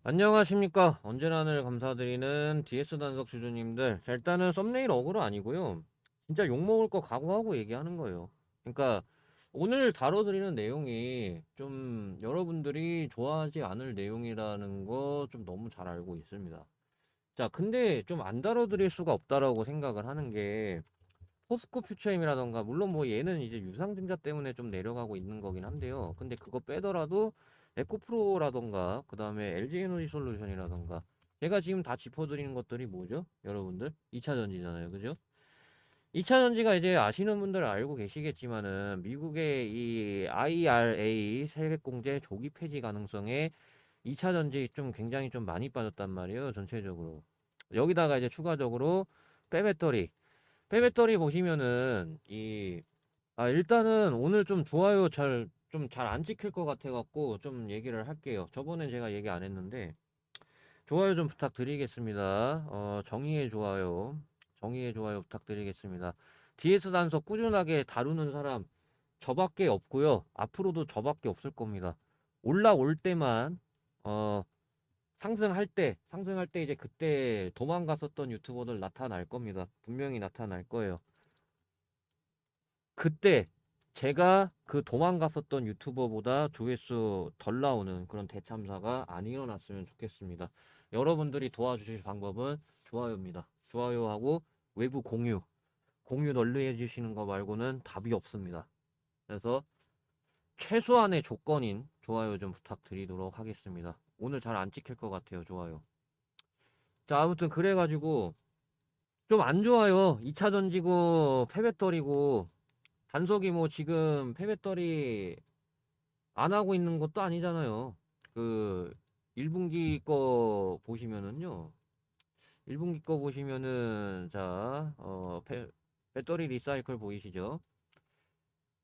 안녕하십니까. 언제나 늘 감사드리는 DS 단석 주주님들. 자, 일단은 썸네일 어그로 아니고요. 진짜 욕먹을 거 각오하고 얘기하는 거예요. 그러니까 오늘 다뤄드리는 내용이 좀 여러분들이 좋아하지 않을 내용이라는 거 좀 너무 잘 알고 있습니다. 자, 근데 좀 안 다뤄드릴 수가 없다라고 생각을 하는 게 포스코 퓨처엠이라던가 물론 뭐 얘는 이제 유상증자 때문에 좀 내려가고 있는 거긴 한데요. 근데 그거 빼더라도 에코프로라던가 그 다음에 LG에너지 솔루션이라던가 제가 지금 다 짚어드리는 것들이 뭐죠? 여러분들 2차 전지잖아요. 그죠? 2차 전지가 이제 아시는 분들 알고 계시겠지만은 미국의 이 IRA 세액공제 조기 폐지 가능성에 2차 전지 좀 굉장히 좀 많이 빠졌단 말이에요. 전체적으로. 여기다가 이제 추가적으로 빼배터리 빼배터리 보시면은 일단은 오늘 좀 좋아요 좀 잘 안 찍힐 것 같아 갖고 좀 얘기를 할게요. 저번엔 제가 얘기 안 했는데 좋아요 좀 부탁드리겠습니다. 정의의 좋아요, 정의의 좋아요 부탁드리겠습니다. DS 단서 꾸준하게 다루는 사람 저밖에 없고요. 앞으로도 저밖에 없을 겁니다. 올라올 때만 어 상승할 때 이제 그때 도망갔었던 유튜버들 나타날 겁니다. 분명히 나타날 거예요. 그때 제가 그 도망갔었던 유튜버보다 조회수 덜 나오는 그런 대참사가 안 일어났으면 좋겠습니다. 여러분들이 도와주실 방법은 좋아요입니다. 좋아요하고 외부 공유 널리 해주시는 거 말고는 답이 없습니다. 그래서 최소한의 조건인 좋아요 좀 부탁드리도록 하겠습니다. 오늘 잘 안 찍힐 것 같아요, 좋아요. 자, 아무튼 그래가지고 좀 안 좋아요. 2차 전지고 폐배터리고 단속이 뭐 지금 폐배터리 안 하고 있는 것도 아니잖아요. 그 1분기 거 보시면은요. 1분기 거 보시면은 배터리 리사이클 보이시죠?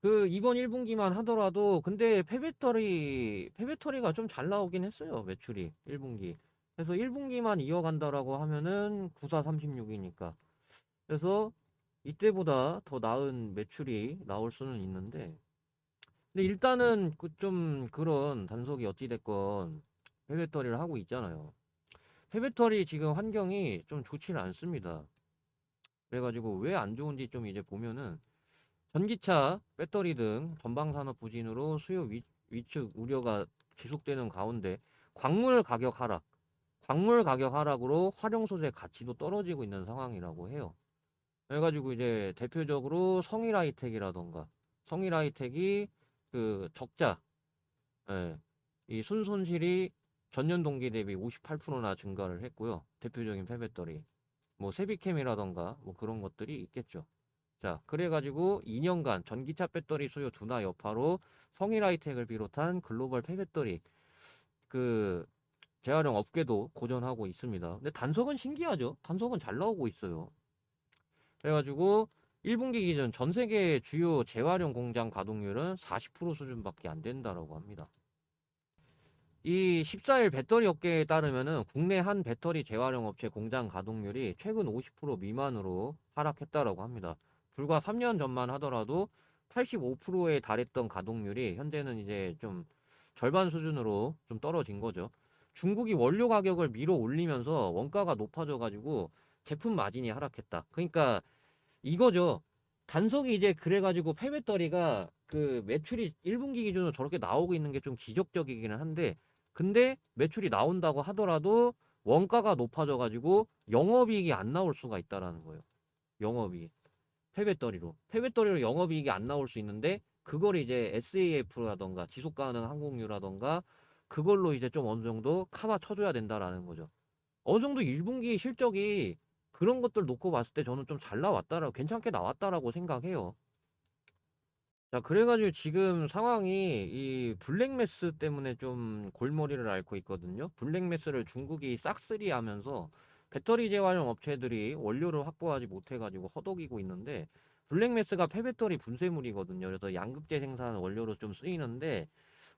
그 이번 1분기만 하더라도 근데 폐배터리가 좀 잘 나오긴 했어요. 매출이 1분기. 그래서 1분기만 이어간다라고 하면은 9436이니까. 그래서 이때보다 더 나은 매출이 나올 수는 있는데 근데 일단은 그 좀 그런 단속이 어찌됐건 폐배터리를 하고 있잖아요. 폐배터리 지금 환경이 좀 좋지는 않습니다. 그래가지고 왜 안 좋은지 좀 이제 보면은 전기차, 배터리 등 전방산업 부진으로 위축 우려가 지속되는 가운데 광물 가격 하락, 광물 가격 하락으로 활용 소재 가치도 떨어지고 있는 상황이라고 해요. 그래가지고 이제 대표적으로 성일하이텍이 그 적자 예. 이 순손실이 전년 동기 대비 58%나 증가를 했고요. 대표적인 폐배터리. 뭐 세비캠이라던가 뭐 그런 것들이 있겠죠. 자, 그래가지고 2년간 전기차 배터리 수요 둔화 여파로 성일하이텍을 비롯한 글로벌 폐배터리 그 재활용 업계도 고전하고 있습니다. 근데 단석은 신기하죠? 단석은 잘 나오고 있어요. 그래가지고 1분기 기준 전 세계 주요 재활용 공장 가동률은 40% 수준밖에 안 된다라고 합니다. 이 14일 배터리 업계에 따르면은 국내 한 배터리 재활용 업체 공장 가동률이 최근 50% 미만으로 하락했다라고 합니다. 불과 3년 전만 하더라도 85%에 달했던 가동률이 현재는 이제 좀 절반 수준으로 좀 떨어진 거죠. 중국이 원료 가격을 밀어 올리면서 원가가 높아져 가지고 제품 마진이 하락했다. 그러니까 이거죠. 단속이 이제 그래가지고 폐배터리가 그 매출이 1분기 기준으로 저렇게 나오고 있는 게 좀 기적적이기는 한데, 근데 매출이 나온다고 하더라도 원가가 높아져가지고 영업이익이 안 나올 수가 있다라는 거예요. 영업이익. 폐배터리로 영업이익이 안 나올 수 있는데, 그걸 이제 SAF라던가 지속가능 항공유라던가 그걸로 이제 좀 어느 정도 커버 쳐줘야 된다라는 거죠. 어느 정도 1분기 실적이 그런 것들 놓고 봤을 때 저는 좀 잘 나왔다라고, 괜찮게 나왔다라고 생각해요. 자, 그래가지고 지금 상황이 이 블랙매스 때문에 좀 골머리를 앓고 있거든요. 블랙매스를 중국이 싹쓸이 하면서 배터리 재활용 업체들이 원료를 확보하지 못해가지고 허덕이고 있는데, 블랙매스가 폐배터리 분쇄물이거든요. 그래서 양극재 생산 원료로 좀 쓰이는데,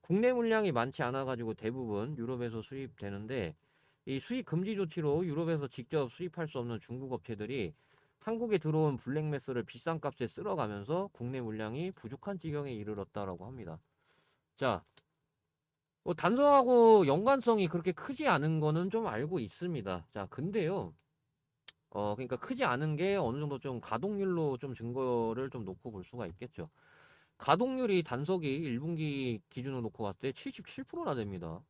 국내 물량이 많지 않아가지고 대부분 유럽에서 수입되는데, 이 수입 금지 조치로 유럽에서 직접 수입할 수 없는 중국 업체들이 한국에 들어온 블랙매스를 비싼 값에 쓸어가면서 국내 물량이 부족한 지경에 이르렀다라고 합니다. 자, 단서하고 연관성이 그렇게 크지 않은 거는 좀 알고 있습니다. 자, 근데요. 그러니까 크지 않은 게 어느 정도 좀 가동률로 좀 증거를 좀 놓고 볼 수가 있겠죠. 가동률이 단석이 1분기 기준으로 놓고 봤을 때 77%나 됩니다.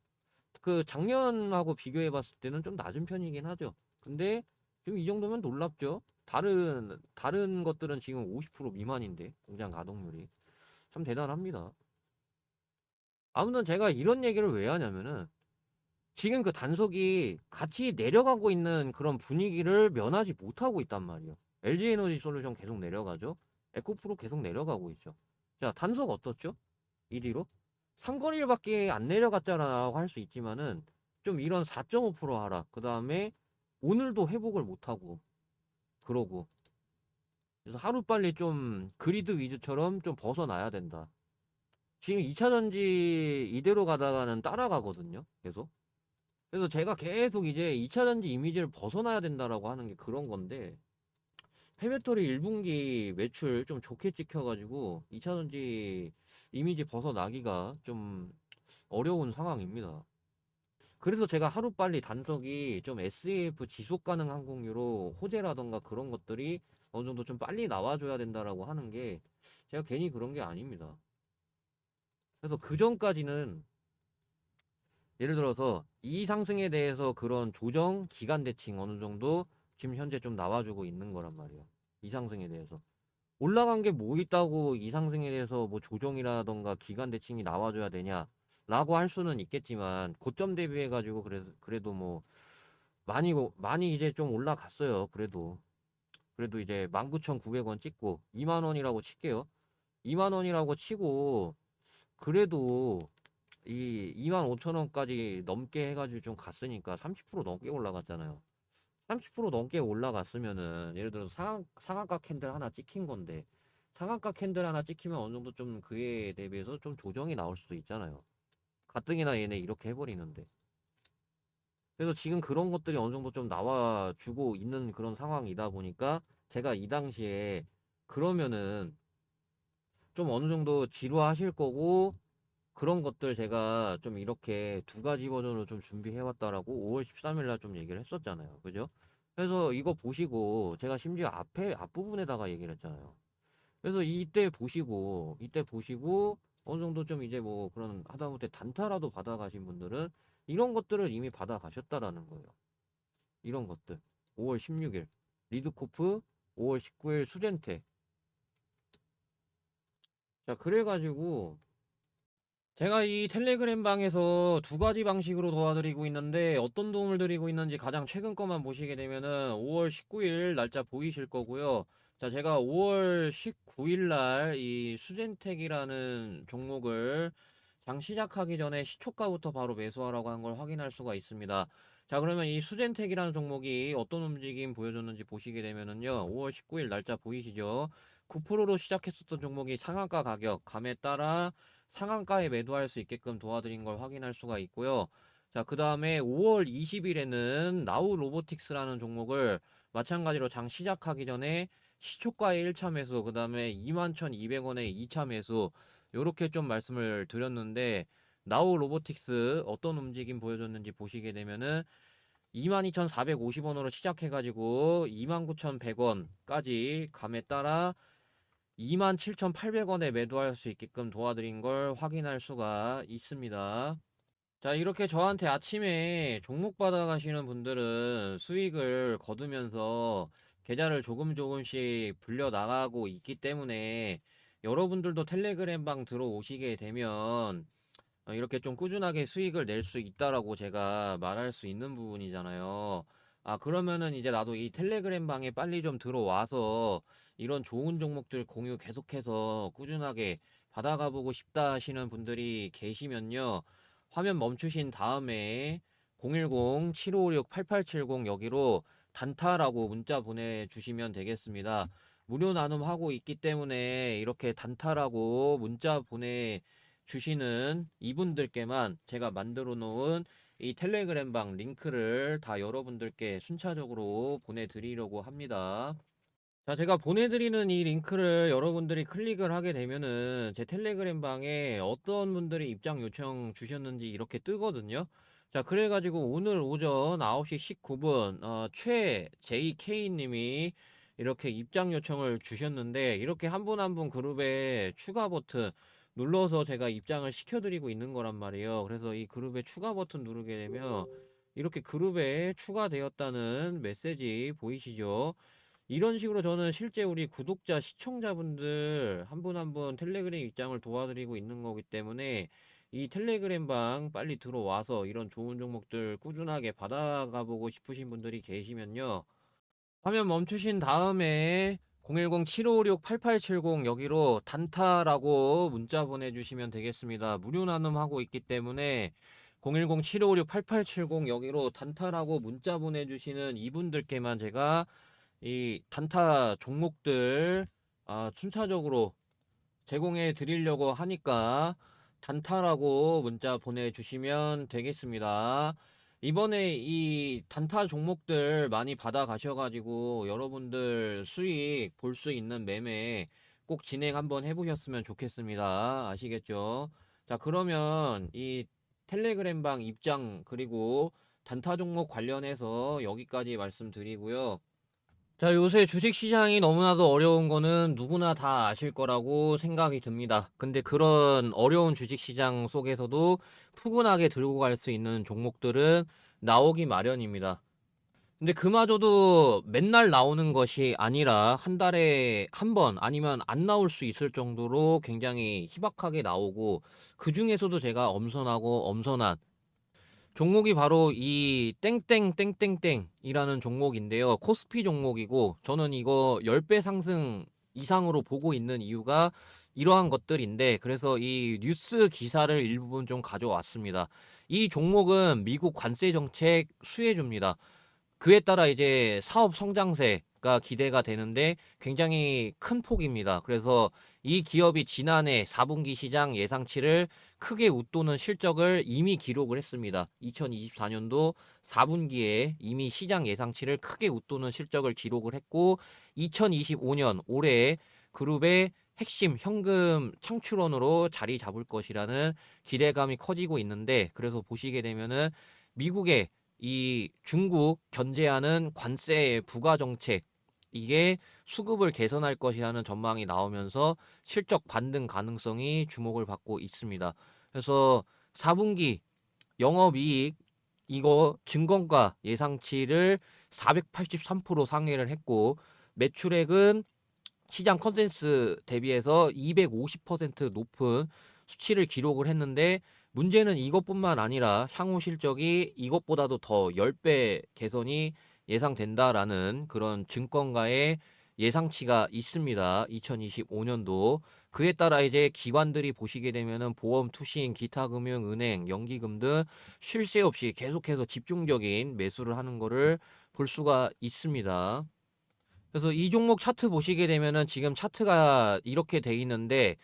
그 작년하고 비교해 봤을 때는 좀 낮은 편이긴 하죠. 근데 지금 이 정도면 놀랍죠. 다른 것들은 지금 50% 미만인데 공장 가동률이 참 대단합니다. 아무튼 제가 이런 얘기를 왜 하냐면은 지금 그 단속이 같이 내려가고 있는 그런 분위기를 면하지 못하고 있단 말이에요. LG에너지 솔루션 계속 내려가죠. 에코프로 계속 내려가고 있죠. 자, 단속 어떻죠? 1위로? 3거리밖에 안 내려갔잖아라고 할 수 있지만은 좀 이런 4.5% 하락. 그 다음에 오늘도 회복을 못하고 그러고. 그래서 하루빨리 좀 그리드 위주처럼 좀 벗어나야 된다. 지금 2차전지 이대로 가다가는 따라가거든요. 계속. 그래서 제가 계속 이제 2차전지 이미지를 벗어나야 된다라고 하는 게 그런 건데 폐배터리 1분기 매출 좀 좋게 찍혀가지고 2차전지 이미지 벗어나기가 좀 어려운 상황입니다. 그래서 제가 하루빨리 단석이 좀 SAF 지속 가능 항공유로 호재라던가 그런 것들이 어느 정도 좀 빨리 나와줘야 된다라고 하는 게 제가 괜히 그런 게 아닙니다. 그래서 그 전까지는 예를 들어서 이 상승에 대해서 그런 조정 기간 대칭 어느 정도 지금 현재 좀 나와주고 있는 거란 말이에요. 이 상승에 대해서. 올라간 게 뭐 있다고 이 상승에 대해서 뭐 조정이라던가 기간 대칭이 나와줘야 되냐라고 할 수는 있겠지만 고점 대비해가지고 그래도 뭐 많이 이제 좀 올라갔어요. 그래도 이제 19,900원 찍고 2만 원이라고 칠게요. 2만 원이라고 치고 그래도 이 25,000원까지 넘게 해가지고 좀 갔으니까 30% 넘게 올라갔잖아요. 30% 넘게 올라갔으면은 예를 들어서 상한가 캔들 하나 찍힌 건데 상한가 캔들 하나 찍히면 어느 정도 좀 그에 대비해서 좀 조정이 나올 수도 있잖아요. 가뜩이나 얘네 이렇게 해버리는데. 그래서 지금 그런 것들이 어느 정도 좀 나와주고 있는 그런 상황이다 보니까 제가 이 당시에 그러면은 좀 어느 정도 지루하실 거고 그런 것들 제가 좀 이렇게 두 가지 버전으로 좀 준비해왔다라고 5월 13일 날 좀 얘기를 했었잖아요. 그죠? 그래서 이거 보시고 제가 심지어 앞부분에다가 얘기를 했잖아요. 그래서 이때 보시고 어느 정도 좀 이제 뭐 그런 하다못해 단타라도 받아가신 분들은 이런 것들을 이미 받아가셨다라는 거예요. 이런 것들. 5월 16일 리드코프, 5월 19일 수젠테. 자, 그래가지고 제가 이 텔레그램 방에서 두 가지 방식으로 도와드리고 있는데 어떤 도움을 드리고 있는지 가장 최근 것만 보시게 되면은 5월 19일 날짜 보이실 거고요. 자, 제가 5월 19일 날 이 수젠텍이라는 종목을 장 시작하기 전에 시초가부터 바로 매수하라고 한 걸 확인할 수가 있습니다. 자, 그러면 이 수젠텍이라는 종목이 어떤 움직임 보여줬는지 보시게 되면은요. 5월 19일 날짜 보이시죠? 9%로 시작했었던 종목이 상한가 가격 감에 따라 상한가에 매도할 수 있게끔 도와드린 걸 확인할 수가 있고요. 자, 그 다음에 5월 20일에는 나우 로보틱스라는 종목을 마찬가지로 장 시작하기 전에 시초가의 1차 매수, 그 다음에 21,200원의 2차 매수, 요렇게 좀 말씀을 드렸는데, 나우 로보틱스 어떤 움직임 보여줬는지 보시게 되면은 22,450원으로 시작해가지고 29,100원까지 감에 따라 27,800원에 매도할 수 있게끔 도와드린 걸 확인할 수가 있습니다. 자, 이렇게 저한테 아침에 종목 받아가시는 분들은 수익을 거두면서 계좌를 조금씩 불려 나가고 있기 때문에 여러분들도 텔레그램 방 들어오시게 되면 이렇게 좀 꾸준하게 수익을 낼 수 있다라고 제가 말할 수 있는 부분이잖아요. 아, 그러면은 이제 나도 이 텔레그램 방에 빨리 좀 들어와서 이런 좋은 종목들 공유 계속해서 꾸준하게 받아가 보고 싶다 하시는 분들이 계시면요. 화면 멈추신 다음에 010-7556-8870 여기로 단타라고 문자 보내주시면 되겠습니다. 무료 나눔하고 있기 때문에 이렇게 단타라고 문자 보내주시는 이분들께만 제가 만들어 놓은 이 텔레그램 방 링크를 다 여러분들께 순차적으로 보내드리려고 합니다. 자, 제가 보내드리는 이 링크를 여러분들이 클릭을 하게 되면은 제 텔레그램 방에 어떤 분들이 입장 요청 주셨는지 이렇게 뜨거든요. 자, 그래가지고 오늘 오전 9시 19분, 최 JK님이 이렇게 입장 요청을 주셨는데, 이렇게 한 분 한 분 그룹에 추가 버튼 눌러서 제가 입장을 시켜드리고 있는 거란 말이에요. 그래서 이 그룹에 추가 버튼 누르게 되면 이렇게 그룹에 추가되었다는 메시지 보이시죠? 이런 식으로 저는 실제 우리 구독자, 시청자분들 한 분 한 분 텔레그램 입장을 도와드리고 있는 거기 때문에 이 텔레그램 방 빨리 들어와서 이런 좋은 종목들 꾸준하게 받아가 보고 싶으신 분들이 계시면요. 화면 멈추신 다음에 010-7556-8870 여기로 단타라고 문자 보내주시면 되겠습니다. 무료 나눔하고 있기 때문에 010-7556-8870 여기로 단타라고 문자 보내주시는 이분들께만 제가 이 단타 종목들 순차적으로 제공해 드리려고 하니까 단타라고 문자 보내주시면 되겠습니다. 이번에 이 단타 종목들 많이 받아 가셔가지고 여러분들 수익 볼 수 있는 매매 꼭 진행 한번 해보셨으면 좋겠습니다. 아시겠죠? 자, 그러면 이 텔레그램 방 입장 그리고 단타 종목 관련해서 여기까지 말씀드리고요. 자, 요새 주식시장이 너무나도 어려운 거는 누구나 다 아실 거라고 생각이 듭니다. 근데 그런 어려운 주식시장 속에서도 푸근하게 들고 갈 수 있는 종목들은 나오기 마련입니다. 근데 그마저도 맨날 나오는 것이 아니라 한 달에 한 번 아니면 안 나올 수 있을 정도로 굉장히 희박하게 나오고, 그 중에서도 제가 엄선하고 엄선한 종목이 바로 이 땡땡땡땡땡이라는 종목인데요. 코스피 종목이고, 저는 이거 10배 상승 이상으로 보고 있는 이유가 이러한 것들인데, 그래서 이 뉴스 기사를 일부분 좀 가져왔습니다. 이 종목은 미국 관세 정책 수혜주입니다. 그에 따라 이제 사업 성장세가 기대가 되는데 굉장히 큰 폭입니다. 그래서 이 기업이 지난해 4분기 시장 예상치를 크게 웃도는 실적을 이미 기록을 했습니다. 2024년도 4분기에 이미 시장 예상치를 크게 웃도는 실적을 기록을 했고, 2025년 올해 그룹의 핵심 현금 창출원으로 자리 잡을 것이라는 기대감이 커지고 있는데, 그래서 보시게 되면은 미국의 이 중국 견제하는 관세 부과 정책, 이게 수급을 개선할 것이라는 전망이 나오면서 실적 반등 가능성이 주목을 받고 있습니다. 그래서 4분기 영업이익 이거 증권가 예상치를 483% 상회를 했고, 매출액은 시장 컨센스 대비해서 250% 높은 수치를 기록을 했는데, 문제는 이것뿐만 아니라 향후 실적이 이것보다도 더 10배 개선이 예상된다라는 그런 증권가의 예상치가 있습니다. 2025년도. 그에 따라 이제 기관들이 보시게 되면은 보험, 투신, 기타 금융, 은행, 연기금 등 쉴 새 없이 계속해서 집중적인 매수를 하는 거를 볼 수가 있습니다. 그래서 이 종목 차트 보시게 되면은 지금 차트가 이렇게 돼 있는데,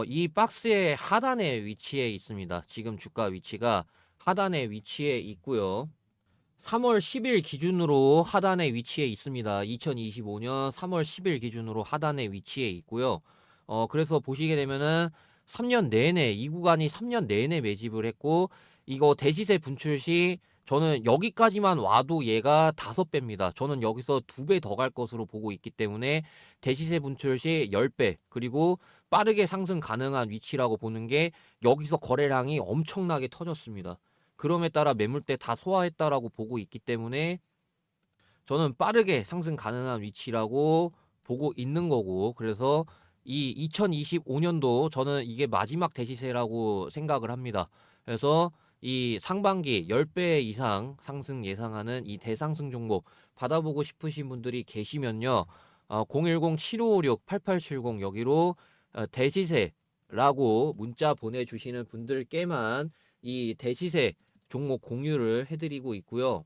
이 박스의 하단에 위치해 있습니다. 지금 주가 위치가 하단에 위치해 있고요. 3월 10일 기준으로 하단에 위치해 있습니다. 2025년 3월 10일 기준으로 하단에 위치해 있고요. 그래서 보시게 되면은 3년 내내, 이 구간이 3년 내내 매집을 했고, 이거 대시세 분출 시 저는 여기까지만 와도 얘가 5배입니다. 저는 여기서 2배 더 갈 것으로 보고 있기 때문에 대시세 분출 시 10배, 그리고 빠르게 상승 가능한 위치라고 보는 게, 여기서 거래량이 엄청나게 터졌습니다. 그럼에 따라 매물대 다 소화했다라고 보고 있기 때문에 저는 빠르게 상승 가능한 위치라고 보고 있는 거고, 그래서 이 2025년도 저는 이게 마지막 대시세라고 생각을 합니다. 그래서 이 상반기 10배 이상 상승 예상하는 이 대상승 종목 받아보고 싶으신 분들이 계시면요. 010-7556-8870 여기로 대시세라고 문자 보내주시는 분들께만 이 대시세 종목 공유를 해드리고 있고요.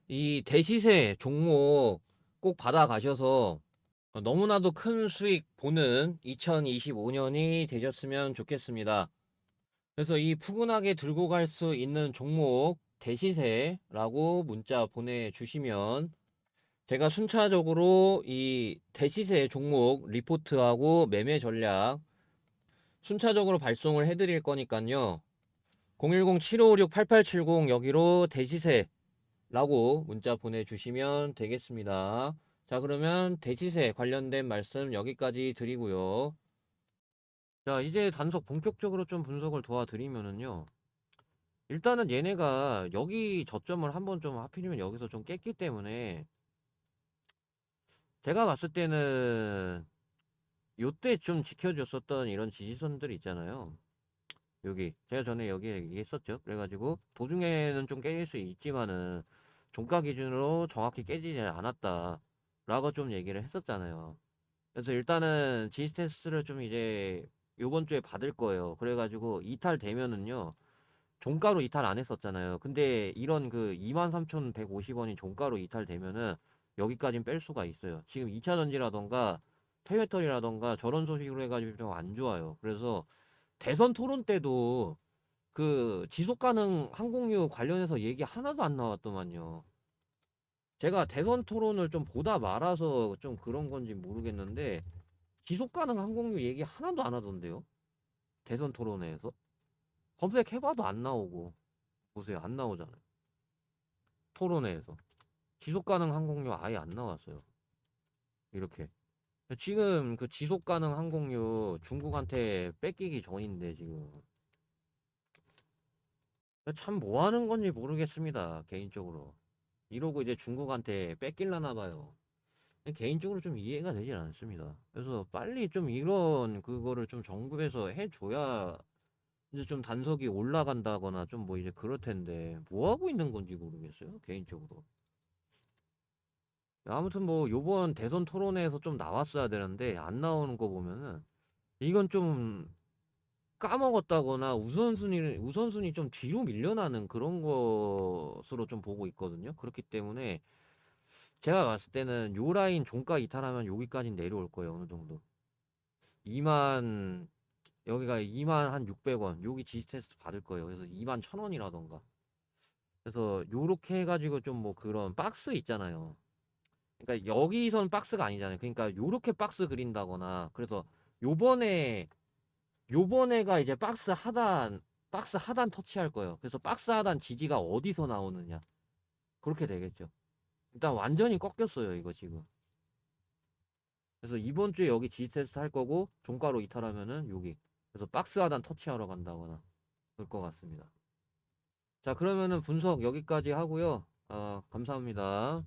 이 대시세 종목 꼭 받아가셔서 너무나도 큰 수익 보는 2025년이 되셨으면 좋겠습니다. 그래서 이 푸근하게 들고 갈 수 있는 종목 대시세라고 문자 보내주시면 제가 순차적으로 이 대시세 종목 리포트하고 매매 전략 순차적으로 발송을 해드릴 거니까요. 010-7556-8870 여기로 대시세라고 문자 보내주시면 되겠습니다. 자, 그러면 대시세 관련된 말씀 여기까지 드리고요. 자, 이제 단속 본격적으로 좀 분석을 도와드리면은요. 일단은 얘네가 여기 저점을 한번 좀 하필이면 여기서 좀 깼기 때문에 제가 봤을 때는 요때 좀 지켜줬었던 이런 지지선들 있잖아요. 여기 제가 전에 여기 얘기했었죠. 그래가지고 도중에는 좀 깨질 수 있지만은 종가 기준으로 정확히 깨지지 않았다 라고 좀 얘기를 했었잖아요. 그래서 일단은 지스테스를 좀 이제 요번 주에 받을 거예요. 그래가지고 이탈되면은요, 종가로 이탈 안 했었잖아요. 근데 이런 그 23,150원이 종가로 이탈되면은 여기까진 뺄 수가 있어요. 지금 2차 전지라던가 페메털이라던가 저런 소식으로 해가지고 좀 안 좋아요. 그래서 대선 토론 때도 그 지속 가능 항공유 관련해서 얘기 하나도 안 나왔더만요. 제가 대선 토론을 좀 보다 말아서 좀 그런 건지 모르겠는데 지속 가능 항공유 얘기 하나도 안 하던데요. 대선 토론회에서 검색해봐도 안 나오고. 보세요, 안 나오잖아요. 토론회에서 지속 가능 항공유 아예 안 나왔어요. 이렇게 지금 그 지속 가능 항공유 중국한테 뺏기기 전인데 지금 참 뭐 하는 건지 모르겠습니다. 개인적으로 이러고 이제 중국한테 뺏길라나 봐요. 개인적으로 좀 이해가 되질 않습니다. 그래서 빨리 좀 이런 그거를 좀 정부에서 해줘야 이제 좀 단속이 올라간다거나 좀 뭐 이제 그럴 텐데 뭐 하고 있는 건지 모르겠어요. 개인적으로. 아무튼 뭐 요번 대선 토론회에서 좀 나왔어야 되는데 안 나오는 거 보면은 이건 좀 까먹었다거나 우선순위 좀 뒤로 밀려나는 그런 것으로 좀 보고 있거든요. 그렇기 때문에 제가 봤을 때는 요 라인 종가 이탈하면 여기까지 내려올 거예요. 어느 정도. 2만 여기가 2만 한 600원 여기 지지 테스트 받을 거예요. 그래서 2만 1,000원이라던가. 그래서 요렇게 해가지고 좀 뭐 그런 박스 있잖아요. 그러니까 여기선 박스가 아니잖아요. 그러니까 요렇게 박스 그린다거나. 그래서 요번에 요번에가 이제 박스 하단 터치할 거예요. 그래서 박스 하단 지지가 어디서 나오느냐. 그렇게 되겠죠. 일단 완전히 꺾였어요, 이거 지금. 그래서 이번 주에 여기 지지 테스트 할 거고 종가로 이탈하면은 여기. 그래서 박스 하단 터치하러 간다거나 그럴 것 같습니다. 자, 그러면은 분석 여기까지 하고요. 감사합니다.